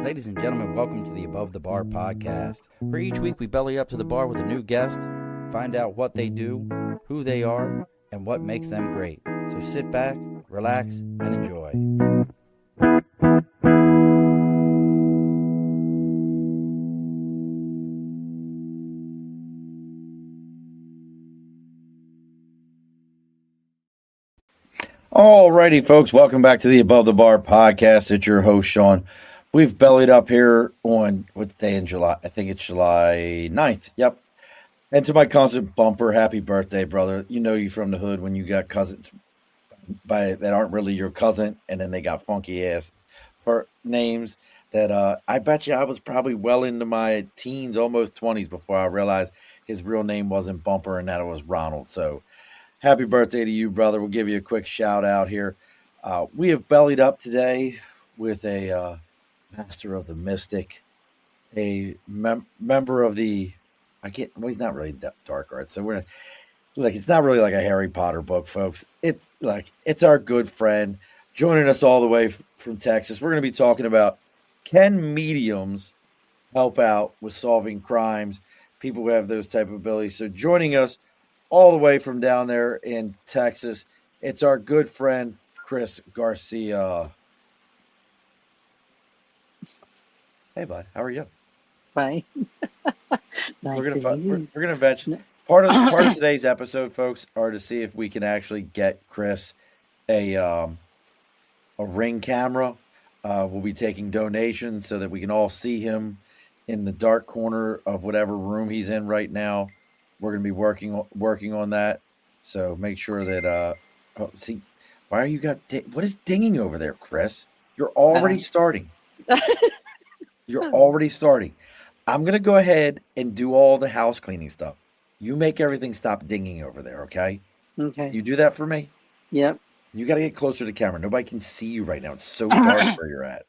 Ladies and gentlemen, welcome to the Above the Bar podcast. For each week, we belly up to the bar with a new guest, find out what they do, who they are, and what makes them great. So sit back, relax, and enjoy. Alrighty, folks, welcome back to the Above the Bar podcast. It's your host, Sean. We've bellied up here on, what day in July? I think it's July 9th. Yep. And to my cousin Bumper, happy birthday, brother. You know you from the hood when you got cousins that aren't really your cousin, and then they got funky ass for names that I bet you I was probably well into my teens, almost 20s, before I realized his real name wasn't Bumper and that it was Ronald. So happy birthday to you, brother. We'll give you a quick shout out here. We have bellied up today with a master of the mystic, a member of the, well, he's not really dark arts. So we're like, it's not really like a Harry Potter book, folks. It's our good friend joining us all the way from Texas. We're going to be talking about, can mediums help out with solving crimes? People who have those type of abilities. So joining us all the way from down there in Texas, it's our good friend Chris Garcia. Hey, bud, how are you? Fine. Nice We're to gonna meet you. we're gonna mention part of today's episode, folks, are to see if we can actually get Chris a ring camera. We'll be taking donations so that we can all see him in the dark corner of whatever room he's in right now. We're gonna be working on that. So make sure that see, why are you what is dinging over there, Chris? You're already Uh, starting. You're already starting. I'm going to go ahead and do all the house cleaning stuff. You make everything stop dinging over there, okay? okay. You do that for me? Yep. You got to get closer to the camera. Nobody can see you right now. It's so dark where you're at.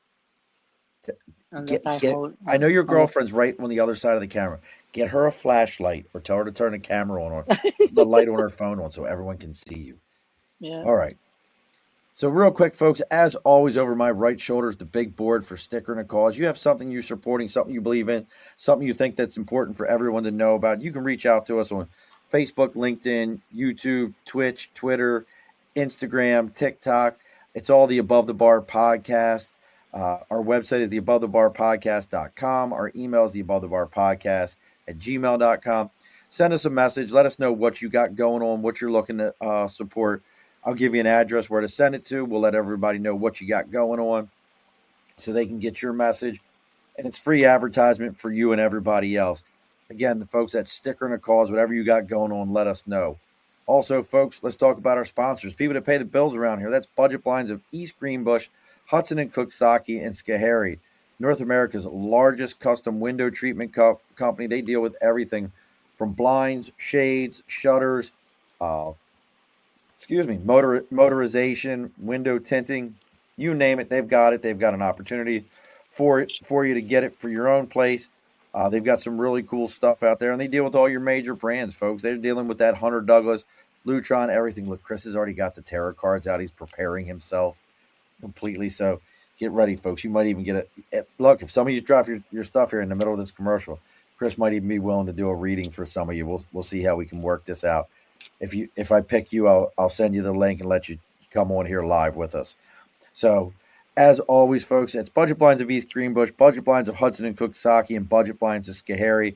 Unless I Get. hold. I know your Unless. girlfriend's right on the other side of the camera. Get her a flashlight or tell her to turn the camera on or the light on her phone on so everyone can see you. Yeah. All right. So real quick, folks, as always, over my right shoulder is the big board for Sticker and a Cause. You have something you're supporting, something you believe in, something you think that's important for everyone to know about. You can reach out to us on Facebook, LinkedIn, YouTube, Twitch, Twitter, Instagram, TikTok. It's all the Above the Bar podcast. Our website is theabovethebarpodcast.com. Our email is theabovethebarpodcast@gmail.com. Send us a message. Let us know what you got going on, what you're looking to support. I'll give you an address where to send it to. We'll let everybody know what you got going on so they can get your message. And it's free advertisement for you and everybody else. Again, the folks at Sticker and a Cause, whatever you got going on, let us know. Also, folks, let's talk about our sponsors, people that pay the bills around here. That's Budget Blinds of East Greenbush, Hudson and Cooksaki, and Schoharie, North America's largest custom window treatment company. They deal with everything from blinds, shades, shutters, motorization, window tinting, you name it, they've got it. They've got an opportunity for you to get it for your own place. They've got some really cool stuff out there, and they deal with all your major brands, folks. They're dealing with that Hunter Douglas, Lutron, everything. Look, Chris has already got the tarot cards out. He's preparing himself completely. So get ready, folks. You might even get look, if some of you drop your stuff here in the middle of this commercial, Chris might even be willing to do a reading for some of you. We'll see how we can work this out. If I pick you, I'll send you the link and let you come on here live with us. So, as always, folks, it's Budget Blinds of East Greenbush, Budget Blinds of Hudson and Cooksaki, and Budget Blinds of Schoharie.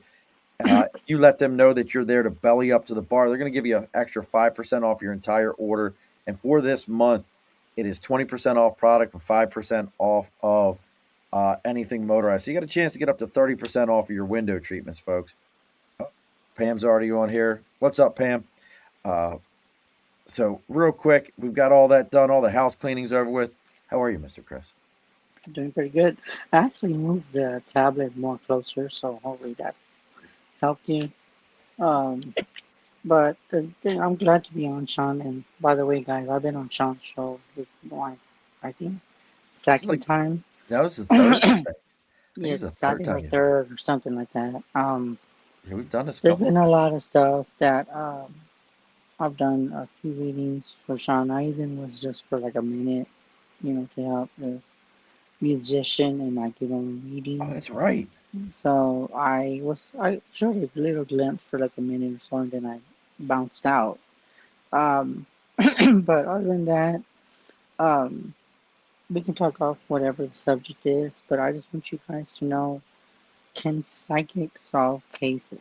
You let them know that you're there to belly up to the bar. They're going to give you an extra 5% off your entire order. And for this month, it is 20% off product and 5% off of anything motorized. So you got a chance to get up to 30% off of your window treatments, folks. Pam's already on here. What's up, Pam? So real quick, we've got all that done. All the house cleaning's over with. How are you, Mr. Chris? Doing pretty good. I actually moved the tablet more closer, so hopefully that helped you. Um, but the thing, I'm glad to be on Sean. And by the way, guys, I've been on Sean's show with I think This is second time. that was the third. I think Yeah, it's the third second or time you. third or something like that. Yeah, we've done this a There's couple of been a times. lot of stuff that I've done a few readings for Sean. I even was just for like a minute, to help with musician and I give him a Oh, reading. that's right. So I showed a little glimpse for like a minute or so, and then I bounced out. Um, but other than that, um, we can talk off whatever the subject is. But I just want you guys to know: can psychic solve cases?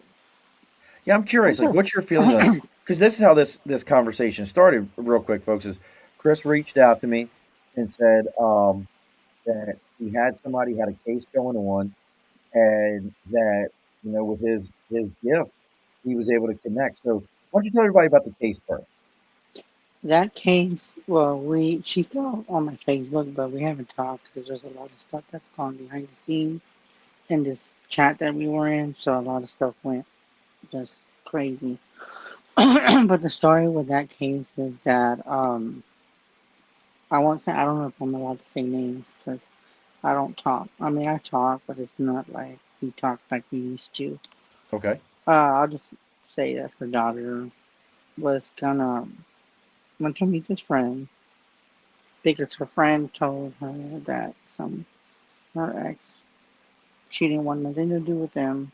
Yeah, I'm curious. That's Like, a what's your feeling on? Because this is how this conversation started. Real quick, folks, is Chris reached out to me and said that he had somebody had a case going on, and that with his gift, he was able to connect. So, why don't you tell everybody about the case first? that case. Well, we she's still on my Facebook, but we haven't talked because there's a lot of stuff that's gone behind the scenes in this chat that we were in. So a lot of stuff went just crazy. But the story with that case is that I won't say I don't know if I'm allowed to say names because I don't talk. I mean I talk, but it's not like we talk like we used to. Okay. I'll just say that her daughter was gonna went to meet this friend because her friend told her that some her ex she didn't want nothing to do with them.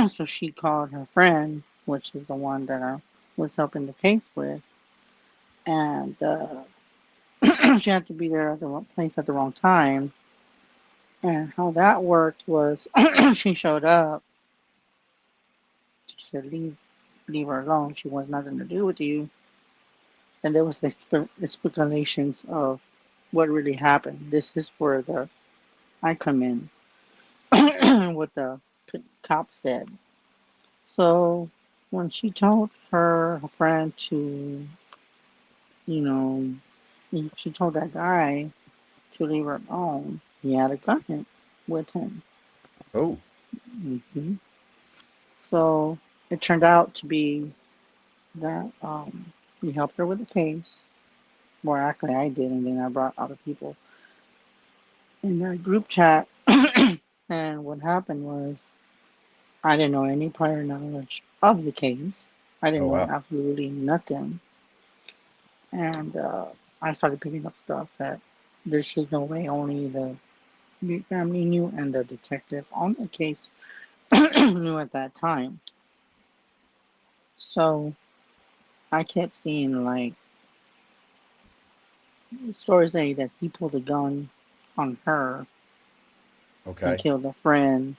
So she called her friend, which is the one that I was helping the case with, and she had to be there at the wrong place at the wrong time. And how that worked was she showed up. She said, leave her alone. She wants nothing to do with you." And there was speculations of what really happened. This is where the I come in, what the cop said. So when she told her friend to, you know, she told that guy to leave her alone, he had a gun with him. Oh, hmm So it turned out to be that we helped her with the case. More actually, I did, and then I brought other people in that group chat. And what happened was, I didn't know any prior knowledge of the case. I oh didn't know wow. absolutely nothing. And I started picking up stuff that there's just no way only the family knew and the detective on the case knew at that time. So I kept seeing like stories saying that he pulled a gun on her and Okay. killed a friend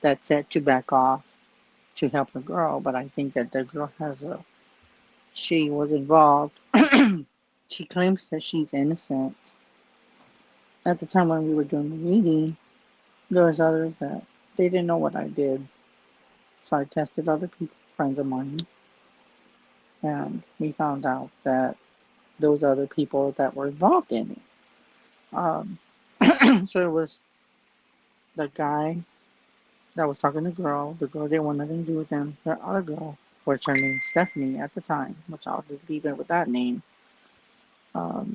that said to back off to help the girl. But I think that the girl she was involved. She claims that she's innocent. At the time when we were doing the reading, there was others that they didn't know what I did. So I tested other people, friends of mine, and we found out that those other people that were involved in it. Um, so it was the guy that was talking to the girl. The girl didn't want nothing to do with him. The other girl, which her name was Stephanie at the time, which I'll just leave it with that name.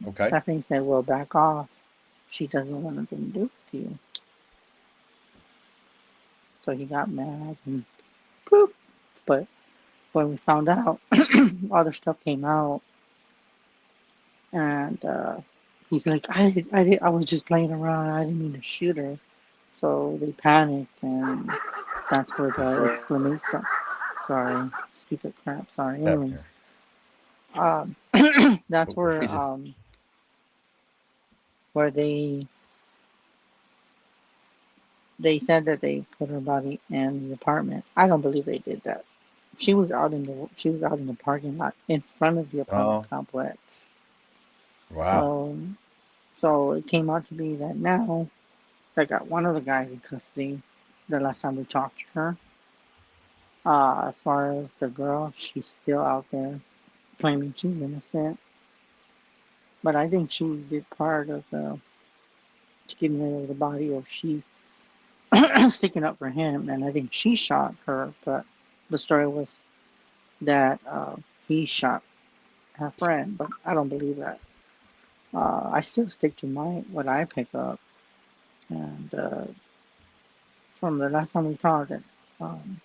Okay. Stephanie said, "Well, back off. She doesn't want nothing to do with you." So he got mad and poop. But when we found out, other stuff came out, and he's like, I was just playing around. I didn't mean to shoot her." So they panicked, and that's where The the freak. explanation. Sorry, stupid crap. Sorry. Happened Anyways, here. um, that's Oh, we're freezing. where they said that they put her body in the apartment. I don't believe they did that. She was out in the parking lot in front of the apartment Oh, complex. wow. So so it came out to be that now they got one of the guys in custody. The last time we talked to her, as far as the girl, she's still out there claiming she's innocent. But I think she did part of the to getting rid of the body, or she sticking up for him, and I think she shot her. But the story was that he shot her friend, but I don't believe that. I still stick to my what I pick up, and from the last time we talked,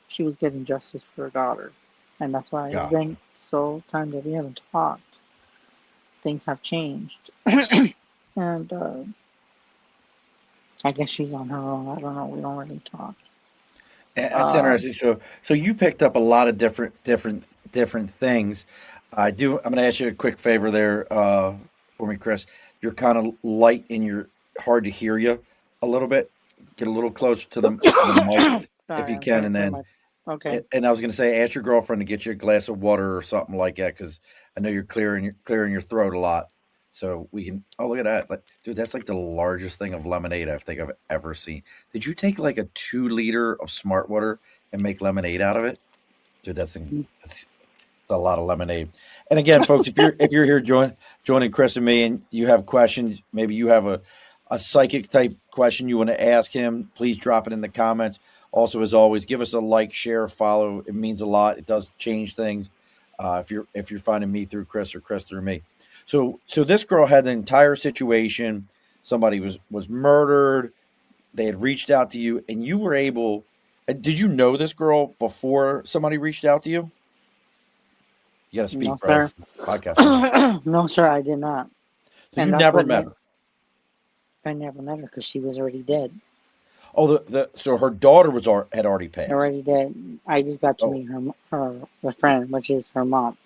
she was getting justice for her daughter, and that's why it's been Gotcha. so time that we haven't talked. Things have changed, and I guess she's on her own. I don't know. We don't really talk. That's Um, interesting. So you picked up a lot of different things. I'm going to ask you a quick favor there for me, Chris. You're kind of light and you're hard to hear you a little bit. Get a little closer to the mic if Sorry, you I'm can, trying to and clear then my. Okay. and I was going to say, ask your girlfriend to get you a glass of water or something like that because I know you're clearing your throat a lot. So we can. Oh, look at that, like, dude! That's like the largest thing of lemonade I think I've ever seen. Did you take like a 2 liter of Smart Water and make lemonade out of it, dude? That's a lot of lemonade. And again, folks, if you're here joining Chris and me, and you have questions, maybe you have a psychic type question you want to ask him, please drop it in the comments. Also, as always, give us a like, share, follow. It means a lot. It does change things. If you're finding me through Chris or Chris through me. So this girl had the entire situation. Somebody was murdered. They had reached out to you, and you were able. Did you know this girl before somebody reached out to you? You got to No, speak, bro. sir. It's podcast time. No, sir. I did not. So you And that's never what met made. her. I never met her because she was already dead. Oh, the so her daughter had already passed. Already dead. I just got to Oh, meet the friend, which is her mom.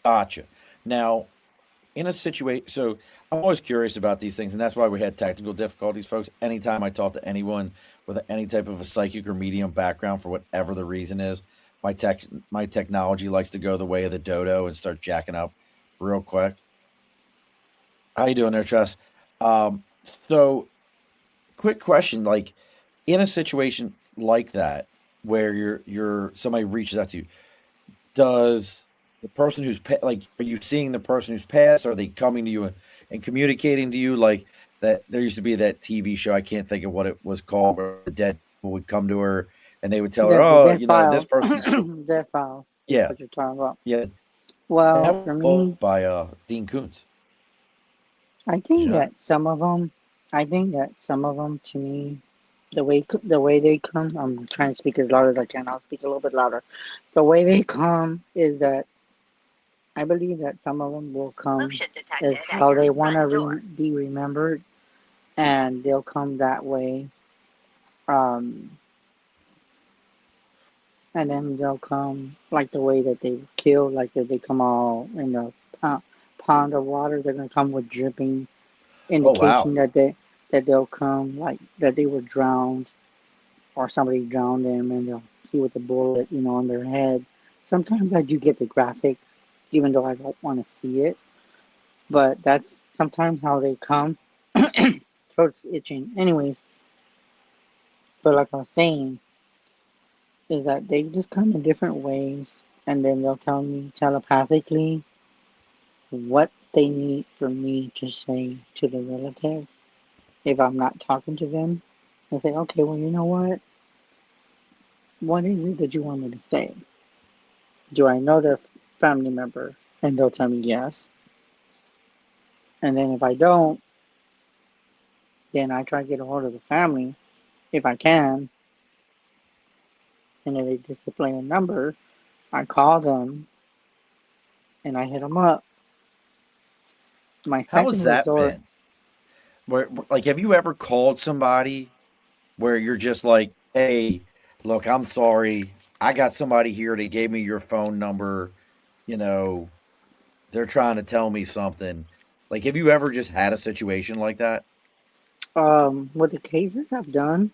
gotcha. Now, in a situation, so I'm always curious about these things, and that's why we had technical difficulties, folks. Anytime I talk to anyone with any type of a psychic or medium background, for whatever the reason is, my technology likes to go the way of the dodo and start jacking up real quick. How you doing there, Tress? So quick question, like in a situation like that where you're somebody reaches out to you, does the person like, are you seeing the person who's passed? Are they coming to you and communicating to you like that? There used to be that TV show, I can't think of what it was called, where the dead people would come to her and they would tell her, The oh, dead this files. person. Dead files is Yeah, what you're talking about. yeah. And Well, that for was me, by Dean Koontz. I Did you think know that? that some of them, I think that some of them, to me, the way they come, I'm trying to speak as loud as I can. I'll speak a little bit louder. The way they come is that I believe that some of them will come as how they want to be remembered, and they'll come that way. Um, and then they'll come like the way that they were killed, like if they come all in the pond of water, they're gonna come with dripping Oh wow. indication that they'll come like that they were drowned or somebody drowned them, and they'll see with the bullet, on their head. Sometimes I do get the graphic, even though I don't want to see it, but that's sometimes how they come. Throat's itching. Anyways, but like I was saying, is that they just come in different ways, and then they'll tell me telepathically what they need for me to say to the relatives if I'm not talking to them. I say, okay, well, you know what? What is it that you want me to say? Do I know the family member? And they'll tell me yes. And then if I don't, then I try to get a hold of the family if I can. And if they display a number, I call them and I hit them up. My How has second that resort, been? Like, have you ever called somebody where you're just like, "Hey, look, I'm sorry. I got somebody here. They gave me your phone number. You know, they're trying to tell me something." Like, have you ever just had a situation like that? with the cases I've done,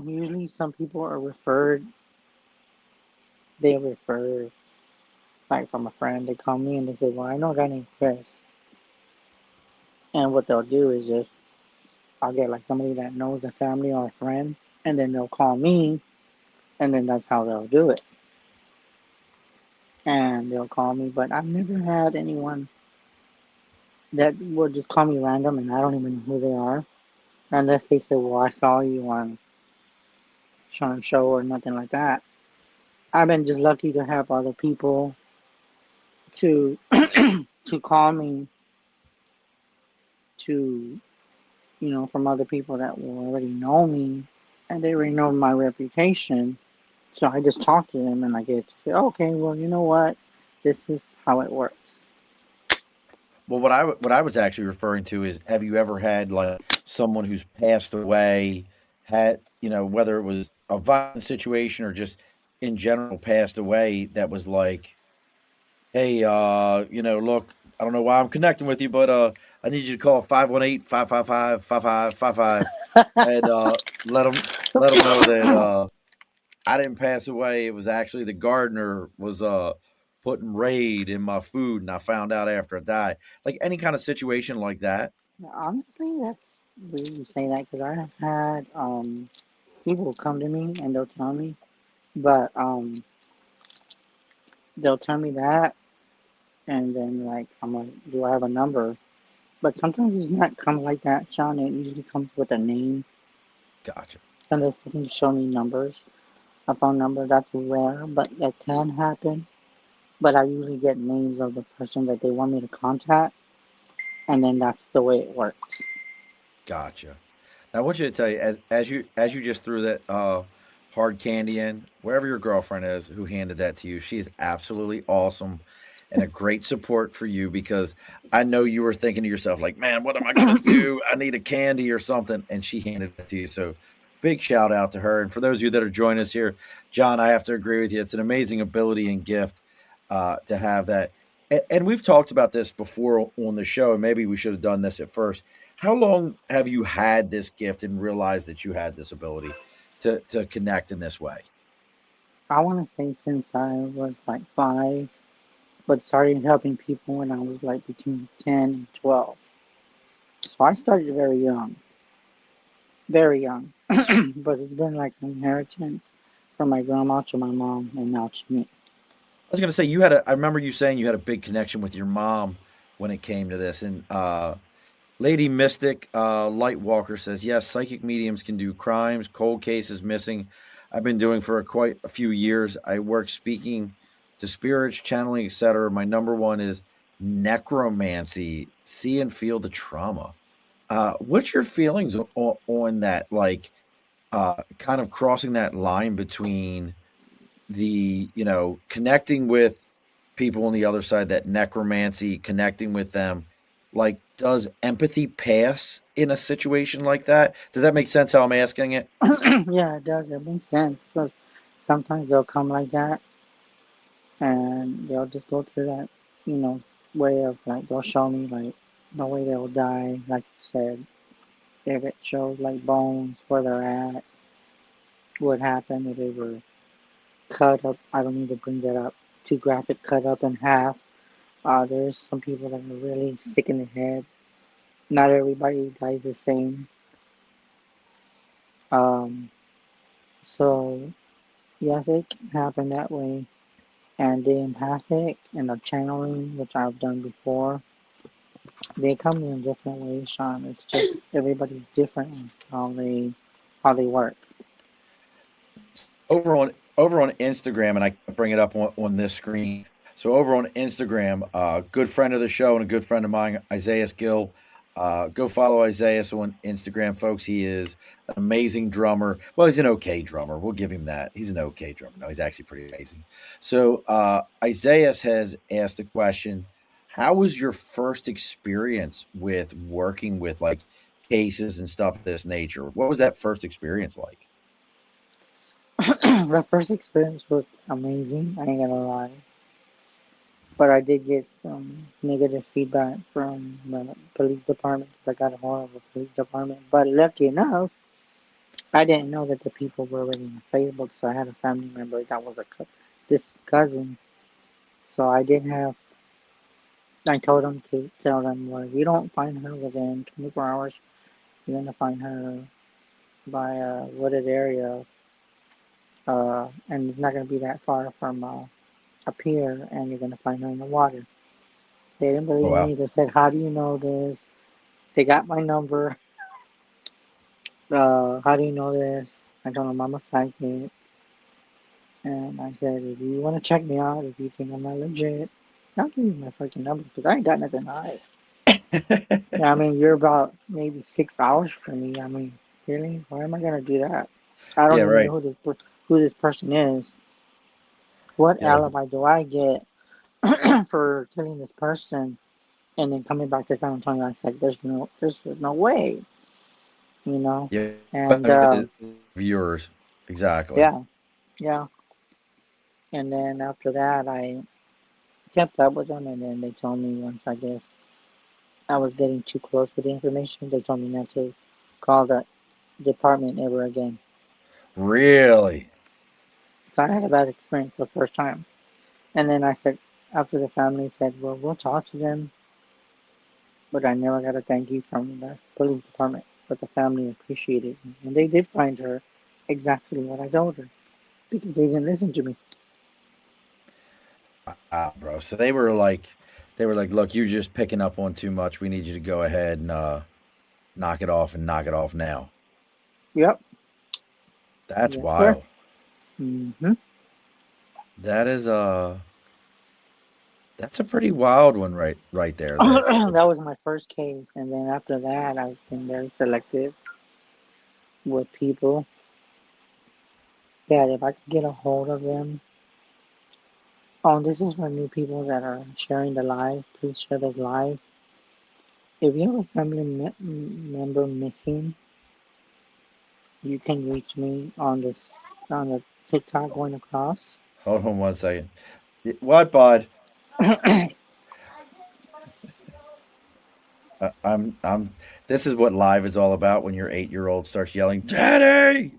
usually some people are referred, they refer like from a friend. They call me and they say, well, I know a guy named Chris. And what they'll do is just, I'll get like somebody that knows the family or a friend, and then they'll call me, and then that's how they'll do it. And they'll call me, but I've never had anyone that will just call me random and I don't even know who they are. Unless they say, well, I saw you on Sean's show or nothing like that. I've been just lucky to have other people to to call me to, from other people that will already know me and they already know my reputation. So I just talk to them and I get to say, okay, well, you know what? This is how it works. Well, what I was actually referring to is, have you ever had like someone who's passed away, had, whether it was a violent situation or just in general passed away, that was like, hey, look, I don't know why I'm connecting with you, but I need you to call 518-555-5555 and let them know that I didn't pass away. It was actually the gardener was putting raid in my food, and I found out after I died. Like any kind of situation like that. Honestly, that's weird you say that because I have had people come to me and they'll tell me, but they'll tell me that, and then like I'm like, do I have a number? But sometimes it's not come like that, Sean. It usually comes with a name, Gotcha. and they can show me numbers, a phone number. That's rare, but that can happen. But I usually get names of the person that they want me to contact, and then that's the way it works. Gotcha. Now, I want you to tell you, as you just threw that hard candy in, wherever your girlfriend is who handed that to you, she is absolutely awesome and a great support for you, because I know you were thinking to yourself, like, man, what am I going to do? I need a candy or something. And she handed it to you. So big shout out to her. And for those of you that are joining us here, John, I have to agree with you. It's an amazing ability and gift to have that. And we've talked about this before on the show, and maybe we should have done this at first. How long have you had this gift and realized that you had this ability to connect in this way? I want to say since I was like 5, but started helping people when I was like between 10 and 12. So I started very young, but it's been like an inheritance from my grandma to my mom and now to me. I was going to say, I remember you saying you had a big connection with your mom when it came to this. And Lady Mystic Lightwalker says, yes, psychic mediums can do crimes, cold cases, missing. I've been doing for quite a few years. I work speaking to spirits, channeling, etc. My number one is necromancy. See and feel the trauma. What's your feelings on that? Like, kind of crossing that line between the, connecting with people on the other side, that necromancy, connecting with them. Like, does empathy pass in a situation like that? Does that make sense how I'm asking it? Yeah, it does. It makes sense. But sometimes they'll come like that and they'll just go through that, you know, way of like, they'll show me like the way they'll die, like you said. If it shows like bones, where they're at, what happened, if they were cut up. I don't need to bring that up. Too graphic, cut up in half. There's some people that are really sick in the head. Not everybody dies the same. Um, so yes, it can happen that way. And the empathic and the channeling, which I've done before, they come in different ways, Sean. It's just everybody's different in how they work. Over on Instagram, and I can bring it up on this screen. So over on Instagram, good friend of the show and a good friend of mine, Isaiah Gill. Go follow Isaiah on Instagram, folks. He is an amazing drummer. Well, he's an okay drummer. We'll give him that. He's an okay drummer. No, he's actually pretty amazing. So Isaiah has asked a question. How was your first experience with working with like cases and stuff of this nature? What was that first experience like? The first experience was amazing. I ain't gonna lie. But I did get some negative feedback from the police department because I got a hold of the police department. But lucky enough, I didn't know that the people were already on Facebook, so I had a family member that was this cousin. So I told them to tell them, well, if you don't find her within 24 hours, you're gonna find her by a wooded area, and it's not gonna be that far from a pier, and you're gonna find her in the water. They didn't Oh believe wow. me. They said, "How do you know this?" They got my number. How do you know this? I told them I'm a psychic. And I said, if you want to check me out, if you think I'm not legit, I'll give you my fucking number because I ain't got nothing to hide. Yeah, I mean, you're about maybe 6 hours from me. I mean, really? Why am I going to do that? I don't Yeah, even right. know who this person is. What Yeah, like alibi do I get for killing this person And then coming back to San Antonio, I said, there's no way, you know. Yeah, And viewers exactly. yeah, yeah. And then after that, I kept up with them, and then they told me once I guess I was getting too close with the information, they told me not to call the department ever again. Really? So I had a bad experience the first time. And then I said, after the family said, well, we'll talk to them, but I never got a thank you from the police department. But the family appreciated it. And they did find her exactly what I told her because they didn't listen to me. Bro. So they were like, look, you're just picking up on too much. We need you to go ahead and knock it off and knock it off now. Yep. That's Yes, sir. wild. Mm-hmm. That is that's a pretty wild one right there. That That was my first case. And then after that, I've been very selective with people that if I could get a hold of them. Oh, this is for new people that are sharing the live. Please share this live. If you have a family member missing, you can reach me on the TikTok going across. hold on one second. What, bud? I'm. This is what live is all about. When your 8-year-old starts yelling, "Daddy!"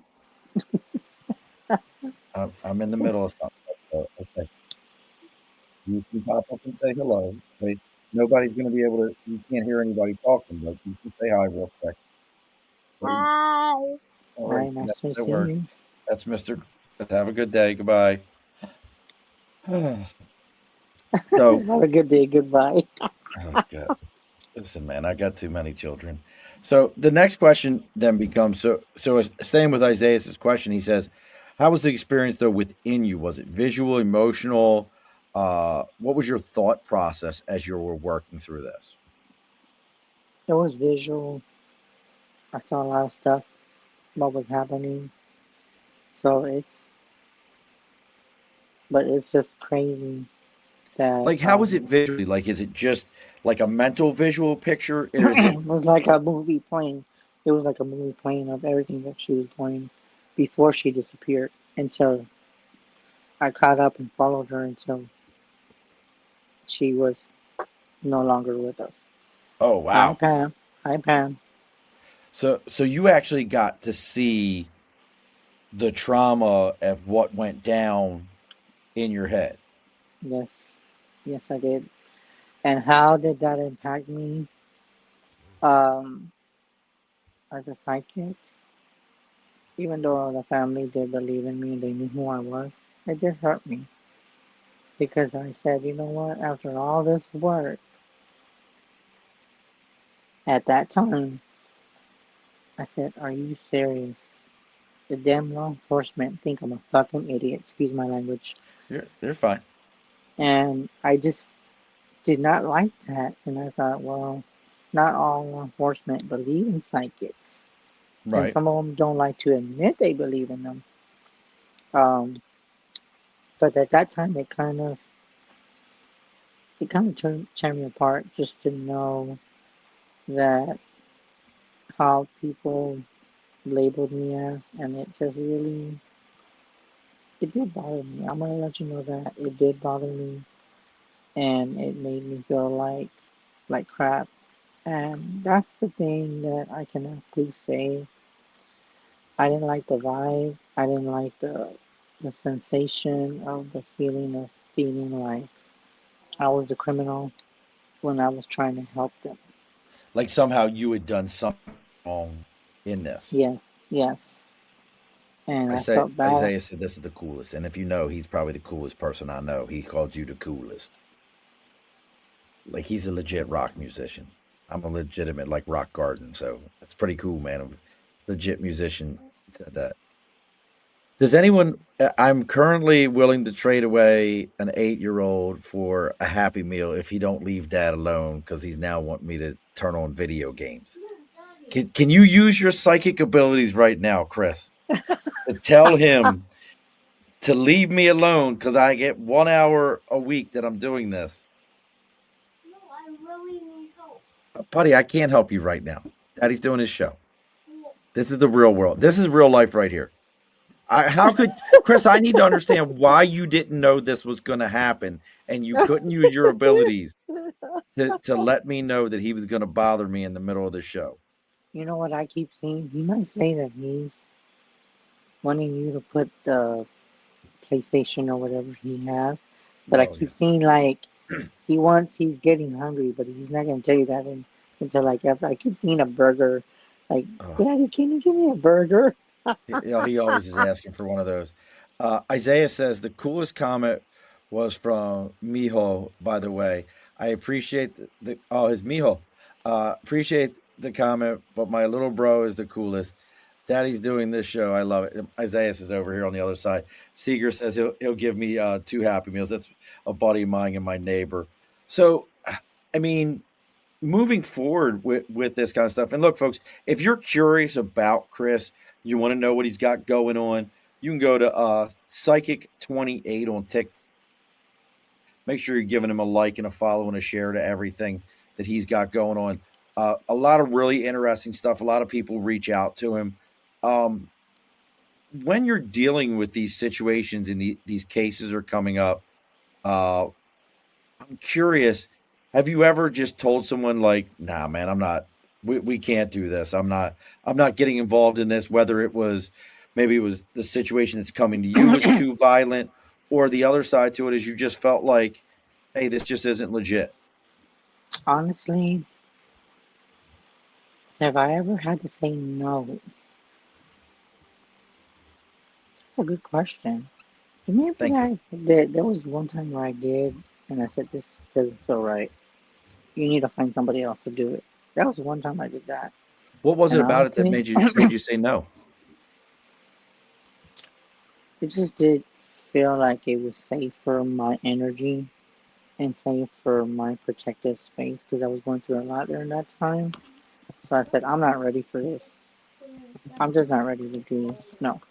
I'm in the middle of something. So it's like you can pop up and say hello. Wait, nobody's going to be able to. You can't hear anybody talking, but you can say hi real quick. Hi. All right, Hi, nice that's to the see word. you. That's Mr. Have a good day. Goodbye. So, Have a good day. Goodbye. oh God, listen, man, I got too many children. So the next question then becomes staying with Isaiah's question. He says, "How was the experience though within you? Was it visual, emotional? What was your thought process as you were working through this?" It was visual. I saw a lot of stuff, what was happening. So but it's just crazy that Like, how was it visually? Like, is it just like a mental visual picture, or is it? it was like a movie playing. It was like a movie playing of everything that she was doing before she disappeared until I caught up and followed her until she was no longer with us. Oh Hi, wow! Pam. Hi, Pam. So you actually got to see the trauma of what went down in your head. Yes. Yes, I did. And how did that impact me um, as a psychic? Even though the family did believe in me, they knew who I was, it did hurt me because I said, you know what, after all this work, at that time, I said, are you serious? The damn law enforcement think I'm a fucking idiot, excuse my language. You're fine. And I just did not like that. And I thought, well, not all law enforcement believe in psychics. And Right. some of them don't like to admit they believe in them. Um, but at that time, it kind of turned me apart just to know that how people labeled me as, and it just really, it did bother me. I'm gonna let you know that it did bother me, and it made me feel like crap. And that's the thing that I can actually say. I didn't like the vibe. I didn't like the sensation of the feeling of feeling like I was the criminal when I was trying to help them. Like somehow you had done something wrong in this. Yes, yes. And I felt bad. Isaiah said this is the coolest, and if you know, he's probably the coolest person I know. He called you the coolest. Like he's a legit rock musician. I'm a legitimate like rock garden, so that's pretty cool, man. A legit musician said that. Does anyone? I'm currently willing to trade away an 8-year-old for a Happy Meal if he don't leave Dad alone because he's now want me to turn on video games. Can you use your psychic abilities right now, Chris, to tell him to leave me alone because I get 1 hour a week that I'm doing this? buddy, I can't help you right now. Daddy's doing his show. This is the real world. This is real life right here. How could Chris? I need to understand why you didn't know this was going to happen, and you couldn't use your abilities to let me know that he was going to bother me in the middle of the show. You know what I keep seeing? He might say that he's wanting you to put the PlayStation or whatever he has, but I keep seeing like he's getting hungry, but he's not gonna tell you that until like after. I keep seeing a burger, like, Daddy, can you give me a burger? He always is asking for one of those. Isaiah says the coolest comment was from Mijo. By the way, I appreciate his Mijo. Appreciate the comment, but my little bro is the coolest. Daddy's doing this show. I love it. Isaiah is over here on the other side. Seeger says he'll give me 2 Happy Meals. That's a buddy of mine and my neighbor. So, I mean, moving forward with this kind of stuff. And look, folks, if you're curious about Chris, you want to know what he's got going on, you can go to Psychic28 on TikTok. Make sure you're giving him a like and a follow and a share to everything that he's got going on. A lot of really interesting stuff. A lot of people reach out to him. When you're dealing with these situations and these cases are coming up, I'm curious, have you ever just told someone like, nah, man, we can't do this. I'm not getting involved in this, whether maybe it was the situation that's coming to you was too violent, or the other side to it is you just felt like, hey, this just isn't legit. Honestly, have I ever had to say no? That's a good question. Maybe there was one time where I did, and I said, this doesn't feel right. You need to find somebody else to do it. That was one time I did that. What was it about it that made you say no? It just did feel like it was safe for my energy and safe for my protective space, because I was going through a lot during that time. So I said, I'm not ready for this. I'm just not ready to do this. No.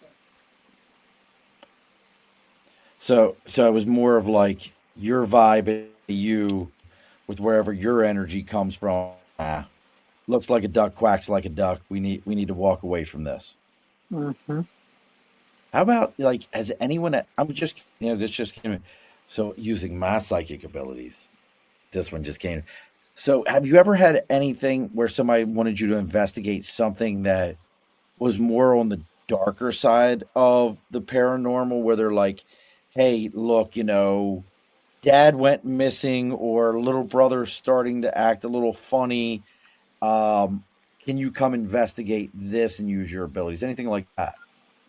So it was more of like your vibe, you, with wherever your energy comes from. Looks like a duck, quacks like a duck. We need to walk away from this. Mm-hmm. How about, like, has anyone? I'm just, this just came. So using my psychic abilities, this one just came. So have you ever had anything where somebody wanted you to investigate something that was more on the darker side of the paranormal, where they're like, hey, look, dad went missing, or little brother's starting to act a little funny. Can you come investigate this and use your abilities? Anything like that?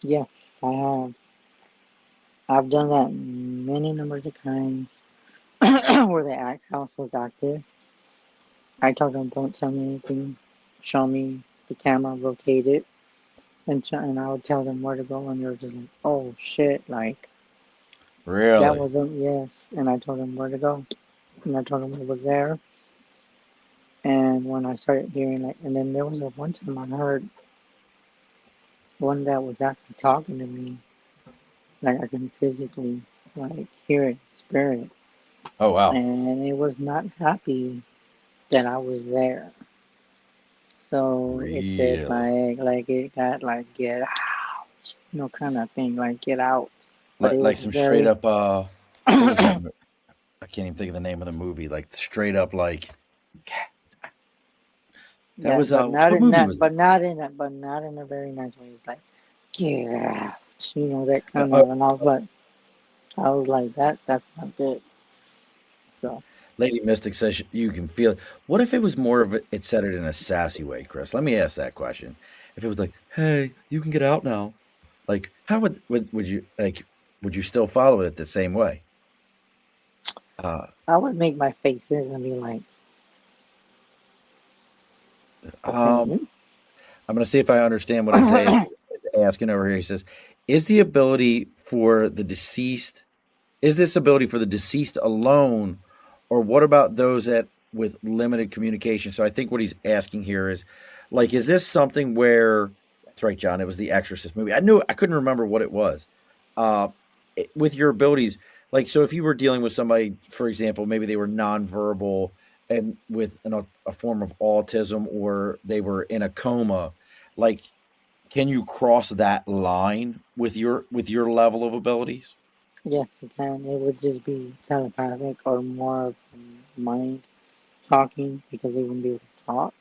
Yes, I have. I've done that many numbers of times where the house was active. I told them, don't tell me anything. Show me the camera, rotate it. And I would tell them where to go, and they were just like, oh, shit, like. Really? That was yes. And I told them where to go. And I told them it was there. And when I started hearing it, and then there was one time I heard one that was actually talking to me. Like I can physically hear it, spirit. Oh, wow. And it was not happy that I was there. So really? It said like it got like, get out, kind of thing, like get out. But like some straight up I can't even think of the name of the movie, like straight up like that was but not in that, but not in a very nice way. It's like, get out, that kind of. And I was like that's not good. So Lady Mystic says you can feel it. What if it was more of it said it in a sassy way, Chris? Let me ask that question. If it was like, hey, you can get out now, like how would you like? Would you still follow it the same way? I would make my faces and be like, I'm going to see if I understand what Isaiah is asking over here. He says, is this ability for the deceased alone, or what about those with limited communication? So I think what he's asking here is, like, is this something where, that's right, John, it was the Exorcist movie. I couldn't remember what it was. With your abilities, like, so if you were dealing with somebody, for example, maybe they were nonverbal and with a form of autism, or they were in a coma, like, can you cross that line with your level of abilities? Yes, you can. It would just be telepathic or more of mind talking because they wouldn't be able to talk,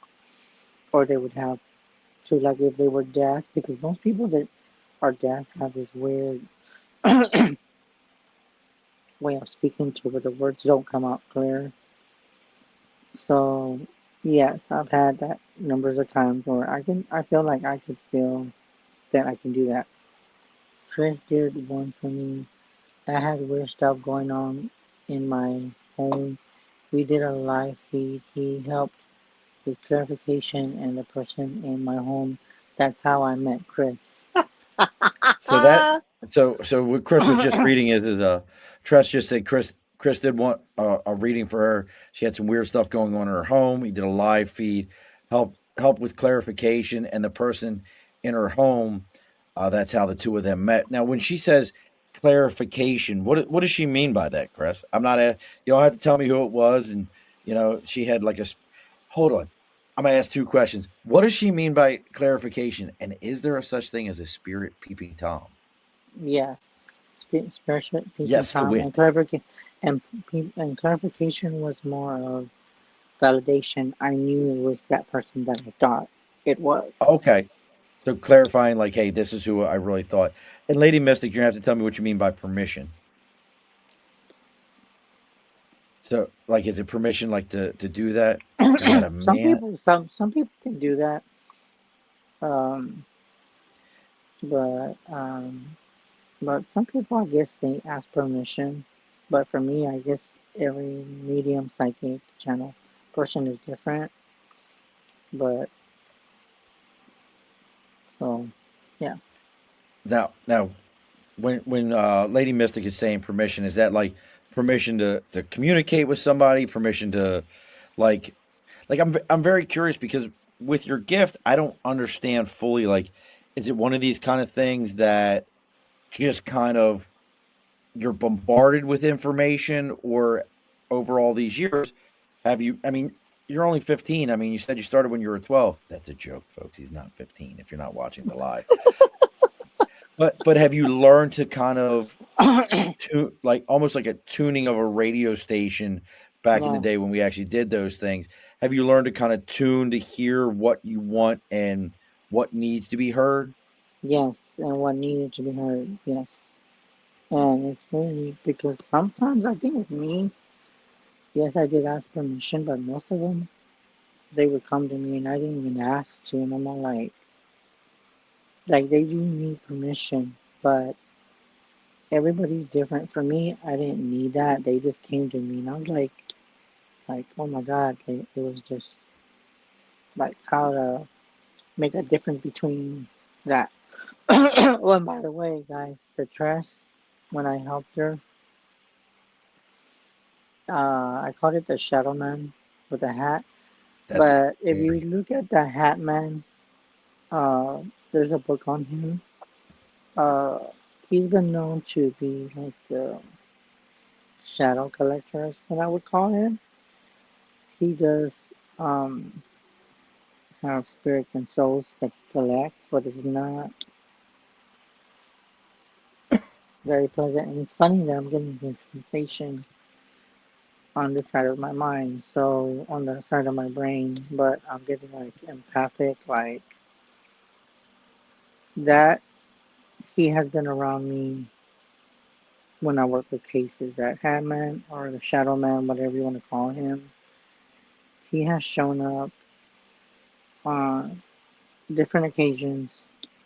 or they would have to, like, if they were deaf, because most people that are deaf have this weird way of speaking to where the words don't come out clear. So, yes, I've had that numbers of times where I feel like I could feel that I can do that. Chris did one for me. I had weird stuff going on in my home. We did a live feed. He helped with clarification and the person in my home. That's how I met Chris. So that so what Chris was just reading is Tress just said Chris did want a reading for her. She had some weird stuff going on in her home. He did a live feed, help with clarification, and the person in her home. That's how the two of them met. Now, when she says clarification, what does she mean by that, Chris? I'm not a you don't have to tell me who it was, and she had like hold on. I'm gonna ask two questions. What does she mean by clarification? And is there a such thing as a spirit peeping tom? Yes, spiritual peeping Yes to tom and wit. clarification, and clarification was more of validation. I knew it was that person that I thought it was. Okay. So clarifying, like, hey, this is who I really thought. And Lady Mystic, you're gonna have to tell me what you mean by permission. So, like, is it permission, like, to do that? Is that a some man? people, some people can do that, um, but but some people, I guess, they ask permission. But for me, I guess every medium, psychic, channel person is different. But so, yeah. Now, when Lady Mystic is saying permission, is that like permission to communicate with somebody, permission to like I'm very curious because with your gift, I don't understand fully, like, is it one of these kind of things that just kind of you're bombarded with information, or over all these years have you, I mean, you're only 15. I mean, you said you started when you were 12. That's a joke, folks. He's not 15 if you're not watching the live. But have you learned to kind of like almost like a tuning of a radio station back in the Yes, day when we actually did those things? Have you learned to kind of tune to hear what you want and what needs to be heard? yes, and what needed to be heard, yes. And it's funny because sometimes I think with me, yes, I did ask permission, but most of them, they would come to me and I didn't even ask to, and I'm all like they do need permission, but everybody's different. For me, I didn't need that. They just came to me, and I was like, oh my God, it was just like how to make a difference between that. Oh, and by the way, guys, the dress, when I helped her, I called it the Shadow Man with a hat. That's But if you scary. look at the Hat Man, there's a book on him. Uh, he's been known to be like the shadow collector, is what I would call him. He does have spirits and souls that he collects, but it's not very pleasant. And it's funny that I'm getting this sensation on this side of my mind, so on the side of my brain, but I'm getting like empathic, like that. He has been around me when I work with cases. That Hat Man or the Shadow Man, whatever you want to call him, he has shown up on different occasions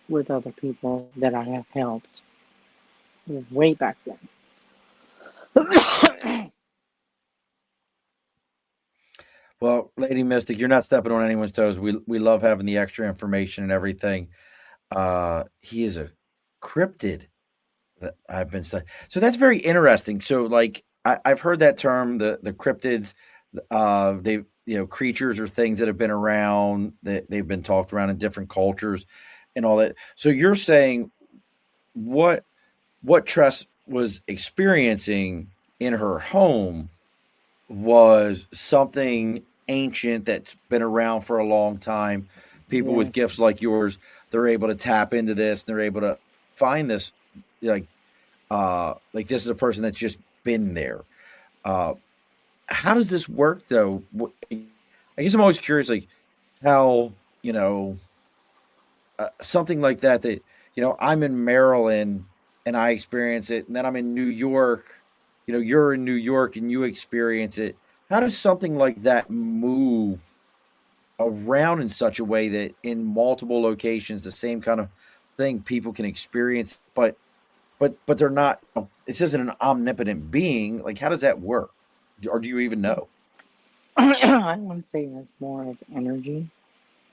with other people that I have helped way back then. Well, Lady Mystic, you're not stepping on anyone's toes. We love having the extra information and everything. He is a cryptid that I've been studying. So that's very interesting. So, like, I've heard that term, the cryptids. They creatures or things that have been around, that they've been talked around in different cultures and all that. So you're saying what Tress was experiencing in her home was something ancient that's been around for a long time. People with Yes. gifts like yours, they're able to tap into this. And they're able to find this, like like this is a person that's just been there. Uh, how does this work though? I guess I'm always curious, like how something like that I'm in Maryland and I experience it, and then I'm in New York. You're in New York and you experience it. How does something like that move around in such a way that in multiple locations, the same kind of thing people can experience, but they're not? This isn't an omnipotent being. Like, how does that work, or do you even know? I want to say that's more of energy.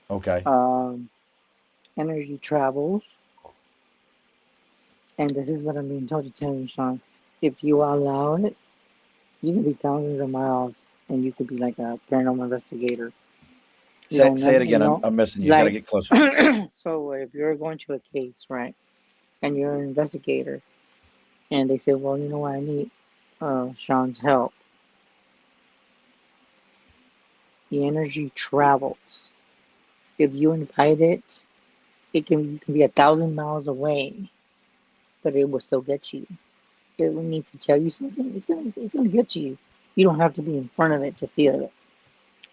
Okay, Um, Energy travels, and this is what I'm being told to tell you, Sean. If you allow it, you can be thousands of miles, and you could be like a paranormal investigator. You say don't say it never, again. I'm missing you. Got to like. get closer. So if you're going to a case, right, and you're an investigator, and they say, well, you know what, I need Sean's help. The energy travels. If you invite it, you can be 1,000 miles away, but it will still get you. It will need to tell you something. It's gonna get to you. You don't have to be in front of it to feel it.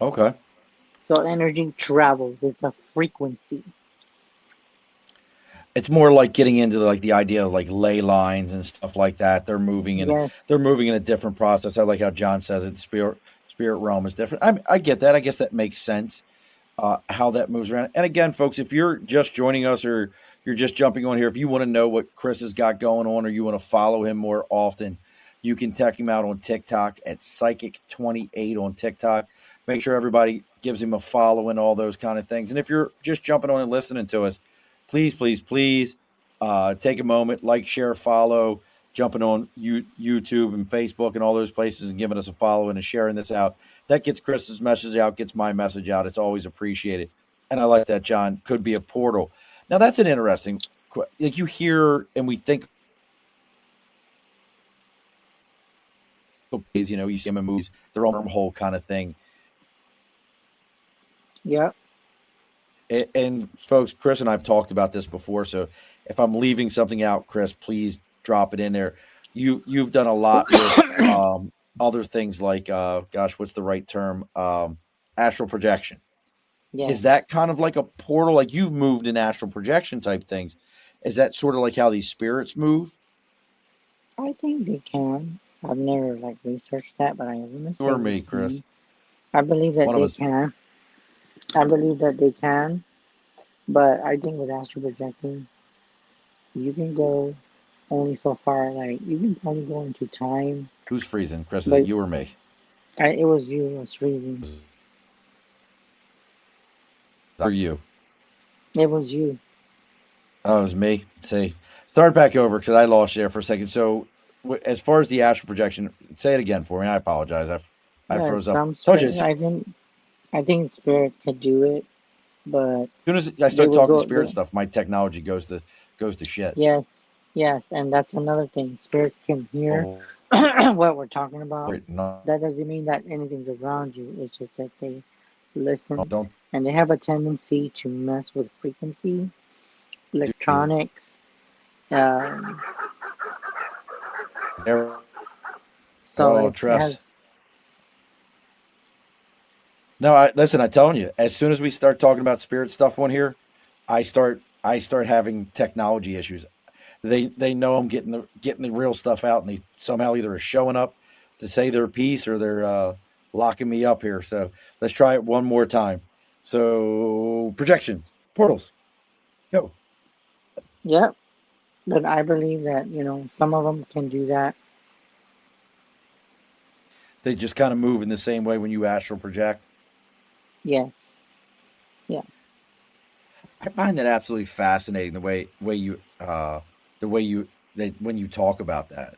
Okay. So energy travels. It's a frequency. It's more like getting into like the idea of like ley lines and stuff like that. Yes. They're moving in a different process. I like how John says it. Spirit realm is different. I get that. I guess that makes sense. How that moves around. And again, folks, if you're just joining us or you're just jumping on here, if you want to know what Chris has got going on or you want to follow him more often, you can check him out on TikTok at Psychic28 on TikTok. Make sure everybody gives him a follow and all those kind of things. And if you're just jumping on and listening to us, please, please, please take a moment, like, share, follow, jumping on YouTube and Facebook and all those places and giving us a follow and sharing this out. That gets Chris's message out, gets my message out. It's always appreciated. And I like that, John. Could be a portal. Now, that's an interesting, like you hear and we think, you see them in movies, their own wormhole kind of thing. Yep. And folks, Chris and I've talked about this before. So if I'm leaving something out, Chris, please drop it in there. You've done a lot with other things like, gosh, what's the right term? Astral projection. Is Yes. that kind of like a portal? Like you've moved in astral projection type things. Is that sort of like how these spirits move? I think they can. I've never like researched that, but I am gonna You say or they me, Chris? can. I believe that One of they us. can. I believe that they can. But I think with astral projecting, you can go only so far. Like you can probably go into time, Who's freezing? Chris, is it but you or me? it was you. It was freezing. Or you? It was you. Oh, it was me. See, start back over because I lost you there for a second. So, as far as the astral projection, say it again for me. I apologize. I Yeah, froze up. some Told you. spirit. I think spirit could do it, but Soon as I they start would talking go. spirit stuff, my technology goes to shit. Yes, yes, and that's another thing. Spirits can hear Oh, what we're talking about. no, That doesn't mean that anything's around you. It's just that they listen, don't and they have a tendency to mess with frequency, do electronics. Um, there. so Oh, it has. trust. No, listen. I'm telling you. As soon as we start talking about spirit stuff on here, I start having technology issues. They know I'm getting the real stuff out, and they somehow either are showing up to say their piece or they're locking me up here. So let's try it one more time. So projections, portals, go. Yep, but I believe that some of them can do that. They just kind of move in the same way when you astral project. Yes. Yeah. I find that absolutely fascinating the way you that when you talk about that.